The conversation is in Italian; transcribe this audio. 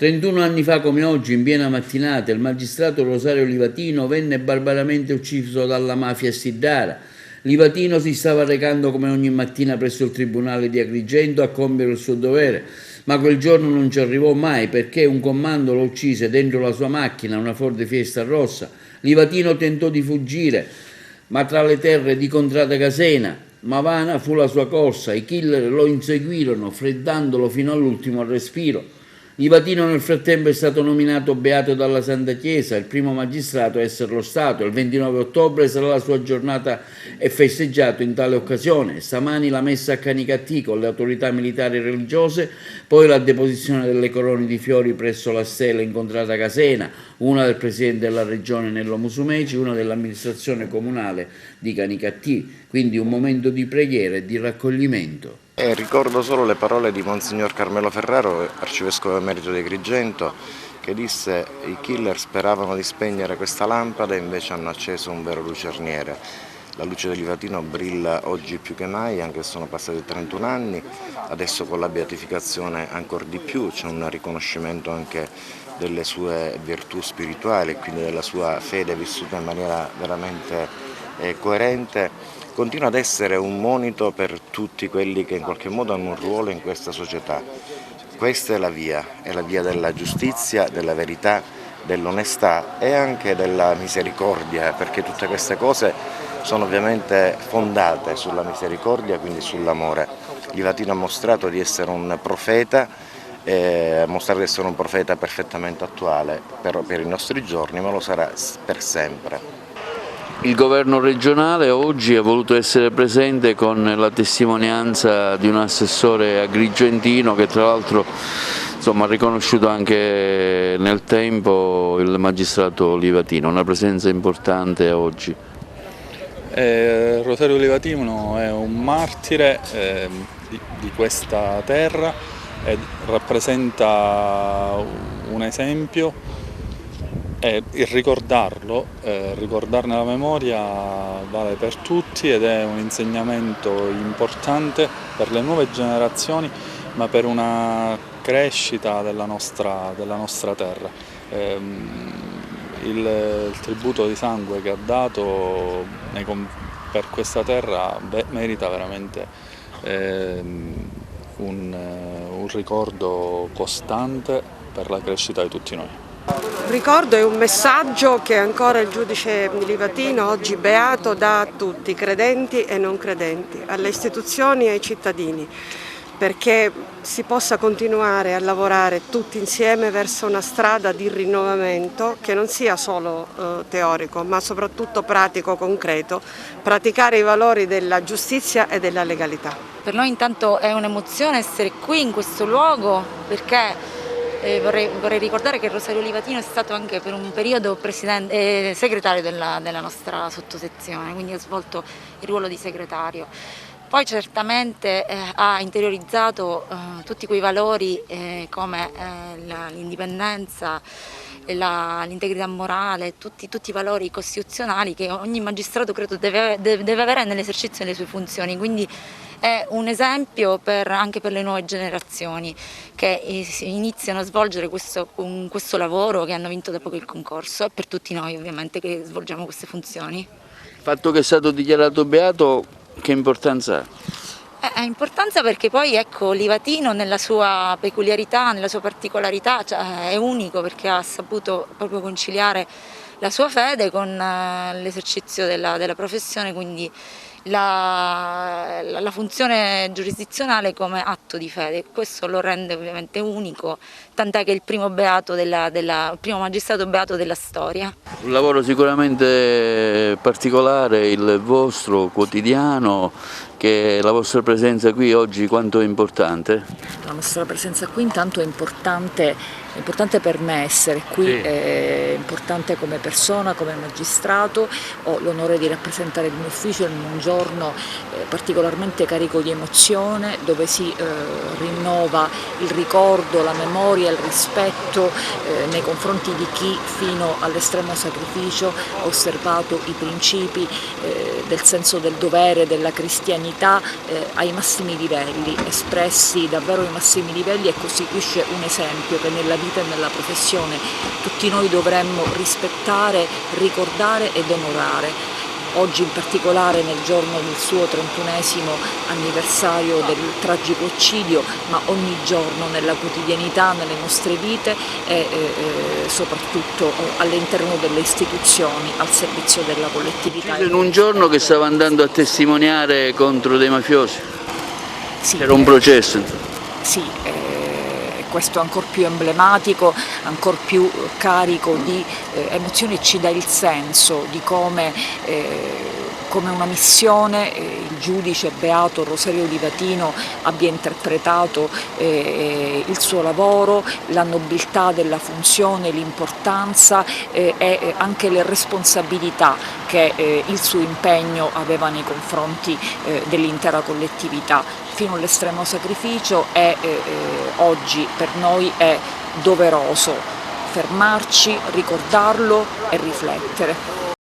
31 anni fa come oggi, in piena mattinata, il magistrato Rosario Livatino venne barbaramente ucciso dalla mafia Siddara. Livatino si stava recando come ogni mattina presso il tribunale di Agrigento a compiere il suo dovere, ma quel giorno non ci arrivò mai perché un comando lo uccise dentro la sua macchina, una Ford Fiesta rossa. Livatino tentò di fuggire, ma tra le terre di Contrada Casena, ma vana fu la sua corsa. I killer lo inseguirono, freddandolo fino all'ultimo respiro. Livatino nel frattempo è stato nominato beato dalla Santa Chiesa, il primo magistrato a esserlo stato. Il 29 ottobre sarà la sua giornata e festeggiato in tale occasione. Stamani la messa a Canicattì con le autorità militari e religiose, poi la deposizione delle corone di fiori presso la stela in Contrada Casena, una del presidente della regione Nello Musumeci, una dell'amministrazione comunale di Canicattì. Quindi un momento di preghiera e di raccoglimento. Ricordo solo le parole di Monsignor Carmelo Ferraro, arcivescovo emerito di Agrigento, che disse: i killer speravano di spegnere questa lampada e invece hanno acceso un vero lucerniere. La luce del Livatino brilla oggi più che mai, anche se sono passati 31 anni, adesso con la beatificazione ancora di più, c'è un riconoscimento anche delle sue virtù spirituali e quindi della sua fede vissuta in maniera veramente coerente. Continua ad essere un monito per tutti quelli che in qualche modo hanno un ruolo in questa società. Questa è la via della giustizia, della verità, dell'onestà e anche della misericordia, perché tutte queste cose sono ovviamente fondate sulla misericordia, quindi sull'amore. Livatino ha mostrato di essere un profeta, ha mostrato di essere un profeta perfettamente attuale per i nostri giorni, ma lo sarà per sempre. Il governo regionale oggi ha voluto essere presente con la testimonianza di un assessore agrigentino che tra l'altro ha riconosciuto anche nel tempo il magistrato Livatino, una presenza importante oggi. Rosario Livatino è un martire di questa terra e rappresenta un esempio. Il ricordarne la memoria vale per tutti ed è un insegnamento importante per le nuove generazioni, ma per una crescita della nostra terra. Il tributo di sangue che ha dato per questa terra merita veramente un ricordo costante per la crescita di tutti noi. Il ricordo è un messaggio che ancora il giudice Livatino, oggi beato, dà a tutti, credenti e non credenti, alle istituzioni e ai cittadini, perché si possa continuare a lavorare tutti insieme verso una strada di rinnovamento che non sia solo teorico, ma soprattutto pratico, concreto, praticare i valori della giustizia e della legalità. Per noi intanto è un'emozione essere qui in questo luogo, perché vorrei ricordare che Rosario Livatino è stato anche per un periodo segretario della nostra sottosezione, quindi ha svolto il ruolo di segretario. Poi certamente ha interiorizzato tutti quei valori come l'indipendenza, l'integrità morale, tutti i valori costituzionali che ogni magistrato credo deve avere nell'esercizio delle sue funzioni. Quindi è un esempio anche per le nuove generazioni che iniziano a svolgere questo lavoro, che hanno vinto da poco il concorso, e per tutti noi ovviamente che svolgiamo queste funzioni. Il fatto che è stato dichiarato beato, che importanza ha? Ha importanza perché poi Livatino nella sua peculiarità, nella sua particolarità, è unico perché ha saputo proprio conciliare la sua fede con l'esercizio della professione, quindi la funzione giurisdizionale come atto di fede. Questo lo rende ovviamente unico, tant'è che è il primo magistrato beato della storia. Un lavoro sicuramente particolare, il vostro quotidiano, che la vostra presenza qui oggi quanto è importante? La nostra presenza qui intanto è importante per me essere qui, sì. È importante come persona, come magistrato. Ho l'onore di rappresentare il mio ufficio in un giorno particolarmente carico di emozione, dove si rinnova il ricordo, la memoria, il rispetto nei confronti di chi fino all'estremo sacrificio ha osservato i principi del senso del dovere, della cristianità, quotidianità ai massimi livelli, espressi davvero ai massimi livelli, e costituisce un esempio che nella vita e nella professione tutti noi dovremmo rispettare, ricordare ed onorare. Oggi in particolare nel giorno del suo 31esimo anniversario del tragico eccidio, ma ogni giorno nella quotidianità, nelle nostre vite e soprattutto all'interno delle istituzioni, al servizio della collettività. In un giorno che stava andando a testimoniare contro dei mafiosi? Sì, era un processo? Sì, questo è ancora più emblematico, ancora più carico di emozioni, e ci dà il senso di come una missione il giudice beato Rosario Livatino abbia interpretato il suo lavoro, la nobiltà della funzione, l'importanza e anche le responsabilità che il suo impegno aveva nei confronti dell'intera collettività, fino all'estremo sacrificio, e oggi per noi è doveroso fermarci, ricordarlo e riflettere.